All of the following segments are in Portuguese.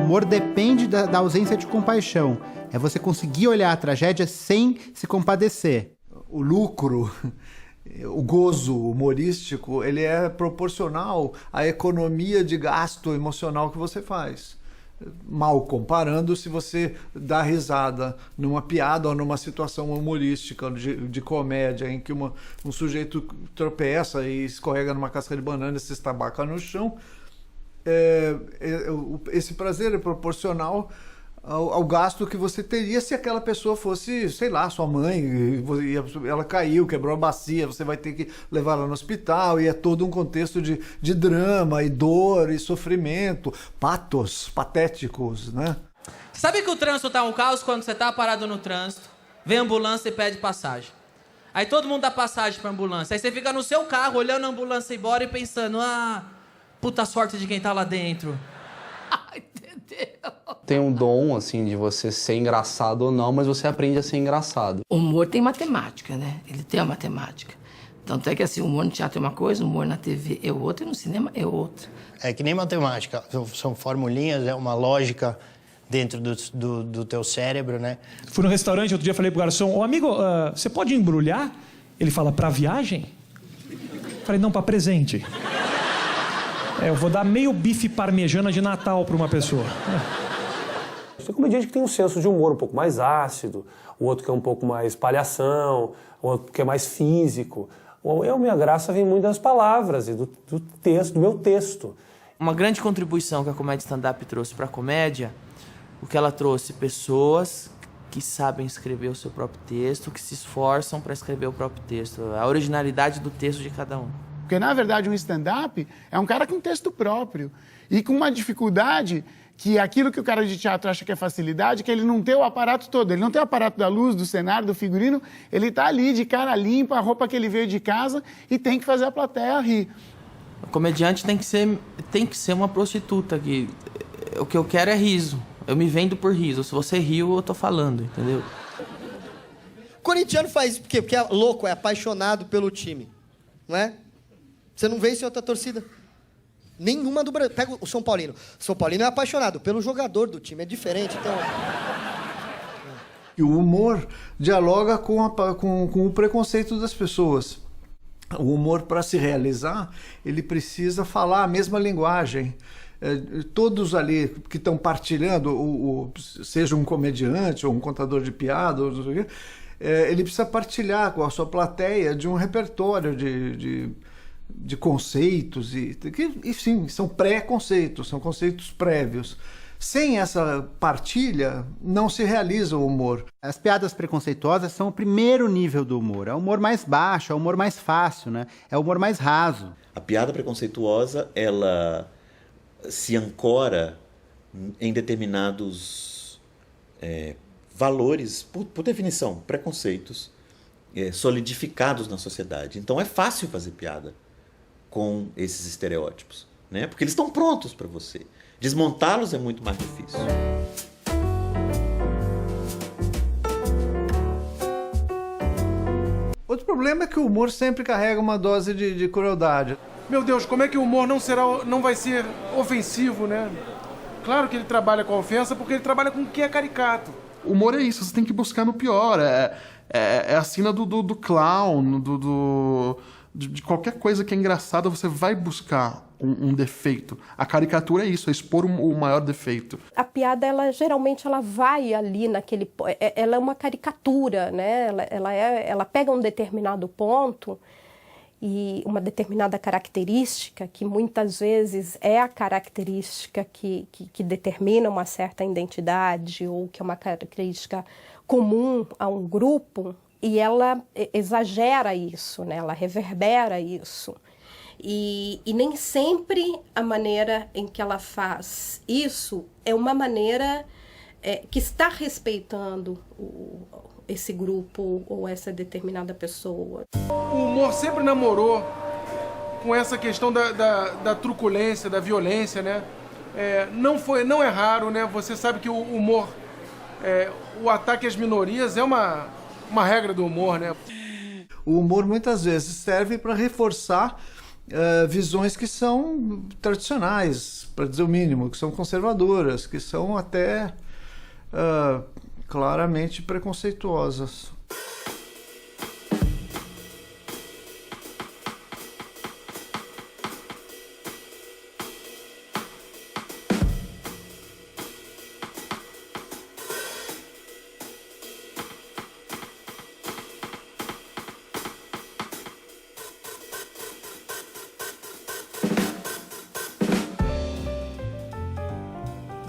humor depende da ausência de compaixão. É você conseguir olhar a tragédia sem se compadecer. O lucro, o gozo humorístico, ele é proporcional à economia de gasto emocional que você faz. Mal comparando, se você dá risada numa piada ou numa situação humorística de comédia em que um sujeito tropeça e escorrega numa casca de banana e se estabaca no chão, esse prazer é proporcional ao gasto que você teria se aquela pessoa fosse, sei lá, sua mãe, e ela caiu, quebrou a bacia, você vai ter que levar ela no hospital, e é todo um contexto de drama, e dor, e sofrimento, patos patéticos, né? Sabe que o trânsito tá um caos quando você tá parado no trânsito, vem a ambulância e pede passagem. Aí todo mundo dá passagem pra ambulância, aí você fica no seu carro, olhando a ambulância ir embora e pensando, puta sorte de quem tá lá dentro. Tem um dom, assim, de você ser engraçado ou não, mas você aprende a ser engraçado. O humor tem matemática, né? Ele tem a matemática. Tanto é que, assim, o humor no teatro é uma coisa, o humor na TV é outra e no cinema é outra. É que nem matemática. São formulinhas, é uma lógica dentro do teu cérebro, né? Fui no restaurante, outro dia falei pro garçom, amigo, você pode embrulhar? Ele fala, pra viagem? Falei, não, pra presente. Eu vou dar meio bife parmegiana de Natal pra uma pessoa. Tem comediante que tem um senso de humor um pouco mais ácido, o outro que é um pouco mais palhação, o outro que é mais físico. A minha graça vem muito das palavras e do texto, do meu texto. Uma grande contribuição que a comédia stand-up trouxe pra comédia, o que ela trouxe pessoas que sabem escrever o seu próprio texto, que se esforçam para escrever o próprio texto, a originalidade do texto de cada um. Porque, na verdade, um stand-up é um cara com texto próprio e com uma dificuldade que aquilo que o cara de teatro acha que é facilidade, que ele não tem o aparato todo. Ele não tem o aparato da luz, do cenário, do figurino. Ele tá ali de cara limpa, a roupa que ele veio de casa e tem que fazer a plateia rir. O comediante tem que ser uma prostituta. Que o que eu quero é riso. Eu me vendo por riso. Se você riu, eu tô falando, entendeu? O corintiano faz por quê? Porque é louco, é apaixonado pelo time, não é? Você não vê isso em outra torcida? Nenhuma do Brasil. Pega o São Paulino. O São Paulino é apaixonado pelo jogador do time, é diferente, então... E o humor dialoga com o preconceito das pessoas. O humor, para se realizar, ele precisa falar a mesma linguagem. Todos ali que estão partilhando, seja um comediante ou um contador de piada, ele precisa partilhar com a sua plateia de um repertório de conceitos, e sim, são pré-conceitos, são conceitos prévios. Sem essa partilha, não se realiza o humor. As piadas preconceituosas são o primeiro nível do humor. É o humor mais baixo, é o humor mais fácil, né? É o humor mais raso. A piada preconceituosa, ela se ancora em determinados valores, por definição, preconceitos solidificados na sociedade. Então é fácil fazer piada com esses estereótipos, né? Porque eles estão prontos para você. Desmontá-los é muito mais difícil. Outro problema é que o humor sempre carrega uma dose de crueldade. Meu Deus, como é que o humor não vai ser ofensivo, né? Claro que ele trabalha com a ofensa porque ele trabalha com o que é caricato. O humor é isso, você tem que buscar no pior. É a cena do clown, de qualquer coisa que é engraçada, você vai buscar um defeito. A caricatura é isso, é expor o maior defeito. A piada, geralmente, ela vai ali naquele... Ela é uma caricatura, né? Ela pega um determinado ponto e uma determinada característica, que muitas vezes é a característica que determina uma certa identidade ou que é uma característica comum a um grupo, e ela exagera isso, né? Ela reverbera isso. E nem sempre a maneira em que ela faz isso é uma maneira que está respeitando esse grupo ou essa determinada pessoa. O humor sempre namorou com essa questão da truculência, da violência, né? Não é raro, né? Você sabe que o humor, o ataque às minorias é uma regra do humor, né? O humor muitas vezes serve para reforçar visões que são tradicionais, para dizer o mínimo, que são conservadoras, que são até claramente preconceituosas.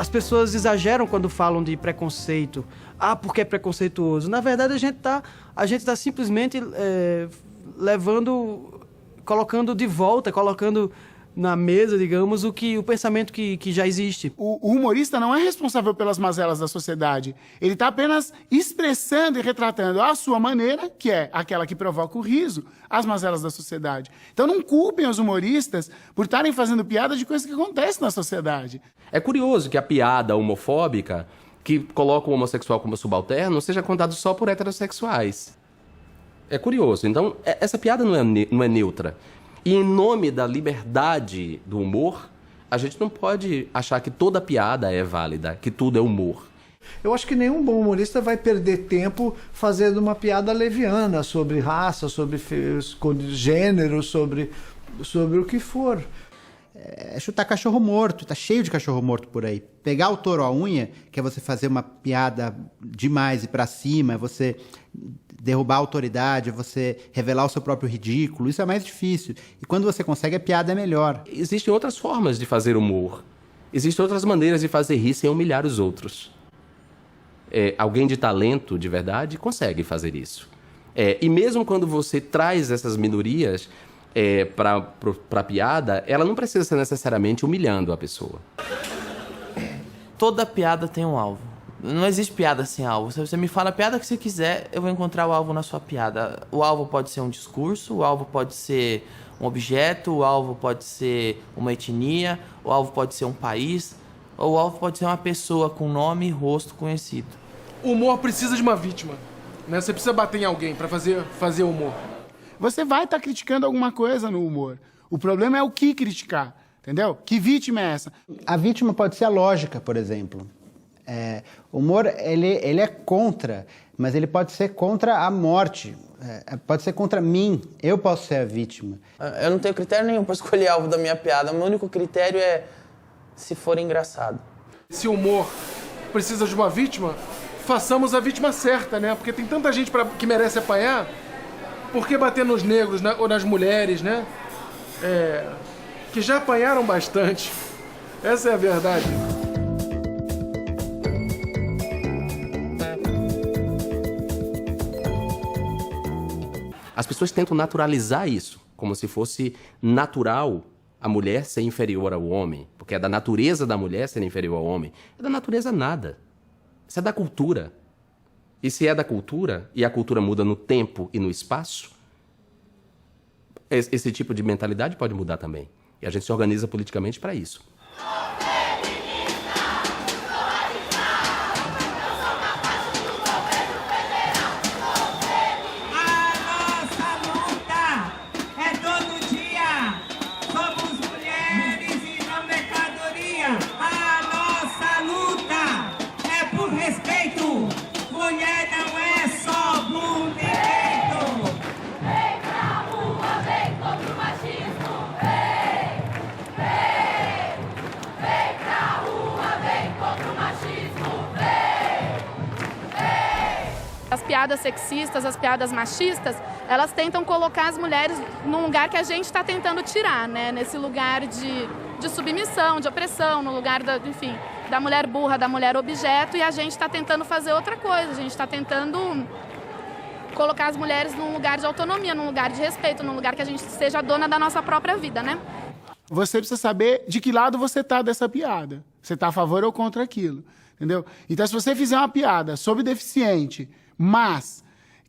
As pessoas exageram quando falam de preconceito. Ah, porque é preconceituoso. Na verdade, a gente tá simplesmente colocando de volta, colocando na mesa, digamos, o pensamento que já existe. O humorista não é responsável pelas mazelas da sociedade. Ele está apenas expressando e retratando à sua maneira, que é aquela que provoca o riso, as mazelas da sociedade. Então não culpem os humoristas por estarem fazendo piada de coisas que acontecem na sociedade. É curioso que a piada homofóbica, que coloca o homossexual como subalterno, seja contada só por heterossexuais. É curioso. Então, essa piada não é neutra. E em nome da liberdade do humor, a gente não pode achar que toda piada é válida, que tudo é humor. Eu acho que nenhum bom humorista vai perder tempo fazendo uma piada leviana sobre raça, sobre gênero, sobre o que for. É chutar cachorro morto, tá cheio de cachorro morto por aí. Pegar o touro à unha, que é você fazer uma piada demais e pra cima, é você derrubar a autoridade, é você revelar o seu próprio ridículo, isso é mais difícil. E quando você consegue, a piada é melhor. Existem outras formas de fazer humor. Existem outras maneiras de fazer rir sem humilhar os outros. Alguém de talento, de verdade, consegue fazer isso. E mesmo quando você traz essas minorias para a piada, ela não precisa ser necessariamente humilhando a pessoa. Toda piada tem um alvo. Não existe piada sem alvo. Se você me fala a piada que você quiser, eu vou encontrar o alvo na sua piada. O alvo pode ser um discurso, o alvo pode ser um objeto, o alvo pode ser uma etnia, o alvo pode ser um país, ou o alvo pode ser uma pessoa com nome e rosto conhecido. O humor precisa de uma vítima, né? Você precisa bater em alguém para fazer humor. Você vai estar criticando alguma coisa no humor. O problema é o que criticar, entendeu? Que vítima é essa? A vítima pode ser a lógica, por exemplo. O humor, ele é contra, mas ele pode ser contra a morte. Pode ser contra mim. Eu posso ser a vítima. Eu não tenho critério nenhum para escolher alvo da minha piada. O meu único critério é se for engraçado. Se o humor precisa de uma vítima, façamos a vítima certa, né? Porque tem tanta gente que merece apanhar. Por que bater nos negros, né? Ou nas mulheres, né? Que já apanharam bastante. Essa é a verdade. As pessoas tentam naturalizar isso, como se fosse natural a mulher ser inferior ao homem, porque é da natureza da mulher ser inferior ao homem. É da natureza nada. Isso é da cultura. E se é da cultura, e a cultura muda no tempo e no espaço, esse tipo de mentalidade pode mudar também. E a gente se organiza politicamente para isso. As piadas sexistas, as piadas machistas, elas tentam colocar as mulheres num lugar que a gente está tentando tirar, né? Nesse lugar de submissão, de opressão, no lugar da mulher burra, da mulher objeto, e a gente está tentando fazer outra coisa, a gente está tentando colocar as mulheres num lugar de autonomia, num lugar de respeito, num lugar que a gente seja dona da nossa própria vida, né? Você precisa saber de que lado você está dessa piada. Você está a favor ou contra aquilo, entendeu? Então, se você fizer uma piada sobre deficiente, mas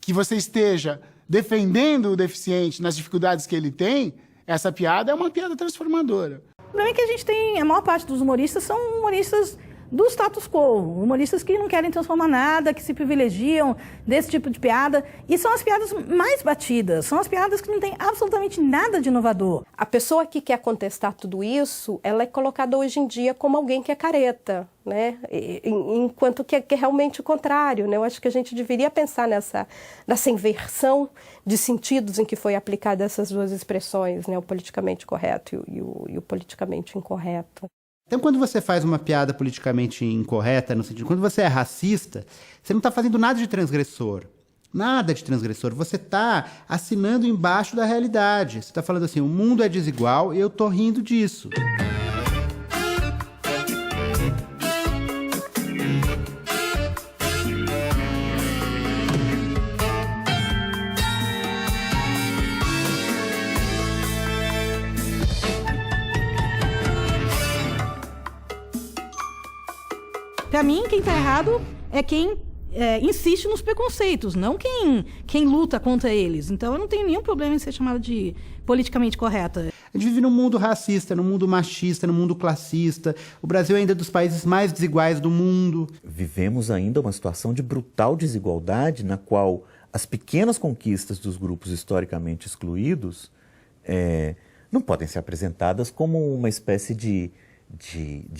que você esteja defendendo o deficiente nas dificuldades que ele tem, essa piada é uma piada transformadora. O problema é que a gente tem, a maior parte dos humoristas são humoristas do status quo, humoristas que não querem transformar nada, que se privilegiam desse tipo de piada. E são as piadas mais batidas, são as piadas que não têm absolutamente nada de inovador. A pessoa que quer contestar tudo isso, ela é colocada hoje em dia como alguém que é careta, né? Enquanto que é realmente o contrário, né? Eu acho que a gente deveria pensar nessa inversão de sentidos em que foi aplicada essas duas expressões, né? O politicamente correto e o politicamente incorreto. Então, quando você faz uma piada politicamente incorreta, no sentido, quando você é racista, você não está fazendo nada de transgressor. Nada de transgressor. Você está assinando embaixo da realidade. Você está falando assim, o mundo é desigual e eu estou rindo disso. Para mim, quem está errado é quem insiste nos preconceitos, não quem luta contra eles. Então, eu não tenho nenhum problema em ser chamada de politicamente correta. A gente vive num mundo racista, num mundo machista, num mundo classista. O Brasil é ainda dos países mais desiguais do mundo. Vivemos ainda uma situação de brutal desigualdade na qual as pequenas conquistas dos grupos historicamente excluídos não podem ser apresentadas como uma espécie de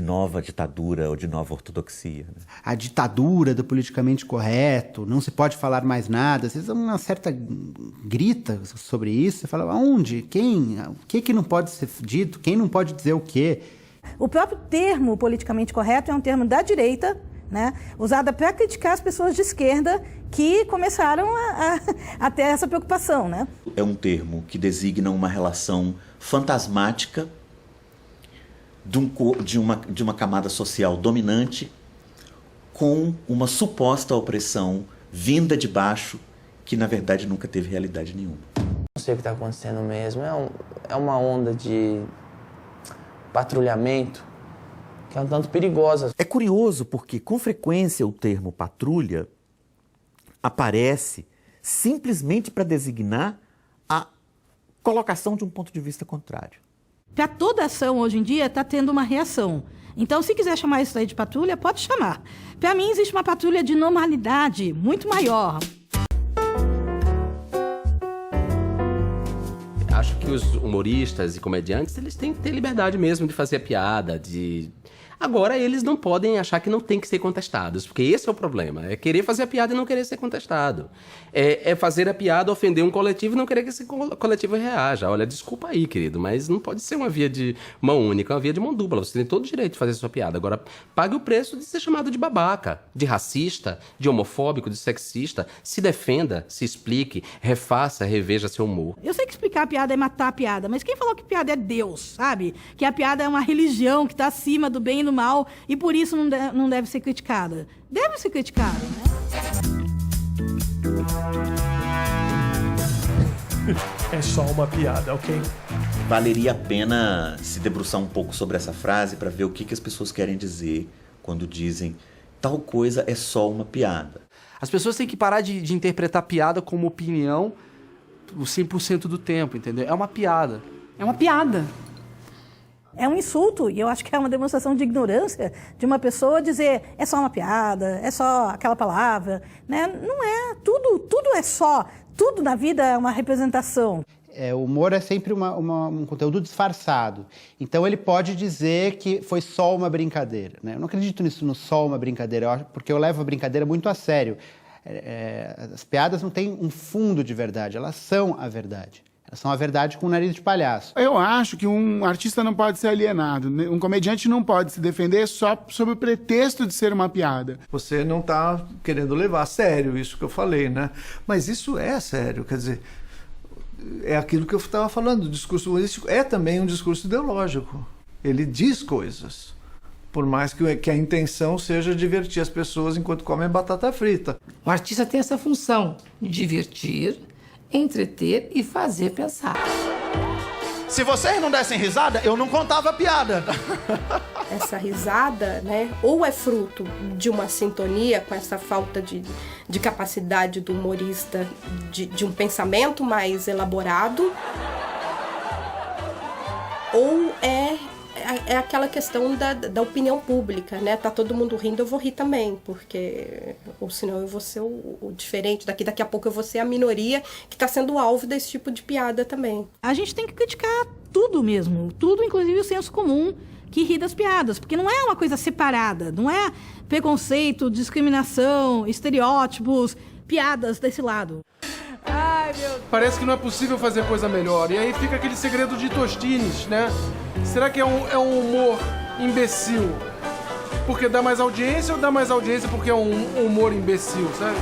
nova ditadura ou de nova ortodoxia. Né? A ditadura do politicamente correto, não se pode falar mais nada. Às vezes uma certa grita sobre isso. Você fala, aonde? Quem? O que não pode ser dito? Quem não pode dizer o quê? O próprio termo politicamente correto é um termo da direita, né, usado para criticar as pessoas de esquerda que começaram a ter essa preocupação. Né? É um termo que designa uma relação fantasmática de uma camada social dominante com uma suposta opressão vinda de baixo que, na verdade, nunca teve realidade nenhuma. Não sei o que está acontecendo mesmo. É uma onda de patrulhamento que é um tanto perigosa. É curioso porque, com frequência, o termo patrulha aparece simplesmente para designar a colocação de um ponto de vista contrário. Para toda ação, hoje em dia, está tendo uma reação. Então, se quiser chamar isso aí de patrulha, pode chamar. Para mim, existe uma patrulha de normalidade muito maior. Acho que os humoristas e comediantes, eles têm que ter liberdade mesmo de fazer a piada, Agora, eles não podem achar que não tem que ser contestados, porque esse é o problema. É querer fazer a piada e não querer ser contestado. É fazer a piada, ofender um coletivo e não querer que esse coletivo reaja. Olha, desculpa aí, querido, mas não pode ser uma via de mão única, é uma via de mão dupla. Você tem todo o direito de fazer a sua piada. Agora, pague o preço de ser chamado de babaca, de racista, de homofóbico, de sexista. Se defenda, se explique, refaça, reveja seu humor. Eu sei que explicar a piada é matar a piada, mas quem falou que piada é Deus, sabe? Que a piada é uma religião que está acima do bem e do mal e por isso não deve ser criticada. Deve ser criticada, né? É só uma piada, ok? Valeria a pena se debruçar um pouco sobre essa frase para ver o que as pessoas querem dizer quando dizem tal coisa é só uma piada. As pessoas têm que parar de interpretar piada como opinião o 100% do tempo, entendeu? É uma piada. É uma piada. É um insulto, e eu acho que é uma demonstração de ignorância de uma pessoa dizer é só uma piada, é só aquela palavra, né? Não é, tudo é só, tudo na vida é uma representação. O humor é sempre um conteúdo disfarçado. Então ele pode dizer que foi só uma brincadeira, né? Eu não acredito nisso, no só uma brincadeira, porque eu levo a brincadeira muito a sério. As piadas não têm um fundo de verdade, elas são a verdade. Elas são a verdade com o nariz de palhaço. Eu acho que um artista não pode ser alienado. Um comediante não pode se defender só sob o pretexto de ser uma piada. Você não está querendo levar a sério isso que eu falei, né? Mas isso é sério, quer dizer, é aquilo que eu estava falando. O discurso humorístico é também um discurso ideológico. Ele diz coisas, por mais que a intenção seja divertir as pessoas enquanto comem batata frita. O artista tem essa função de divertir, entreter e fazer pensar. Se vocês não dessem risada, eu não contava a piada. Essa risada, né, ou é fruto de uma sintonia com essa falta de capacidade do humorista de um pensamento mais elaborado, ou é é aquela questão da opinião pública, né? Tá todo mundo rindo, eu vou rir também, porque ou senão eu vou ser o diferente, daqui a pouco eu vou ser a minoria que tá sendo alvo desse tipo de piada também. A gente tem que criticar tudo mesmo, tudo, inclusive o senso comum que ri das piadas, porque não é uma coisa separada, não é preconceito, discriminação, estereótipos, piadas desse lado. Ai, meu Deus. Parece que não é possível fazer coisa melhor. E aí fica aquele segredo de Tostines, né? Será que é um humor imbecil porque dá mais audiência ou dá mais audiência porque é um humor imbecil, sabe?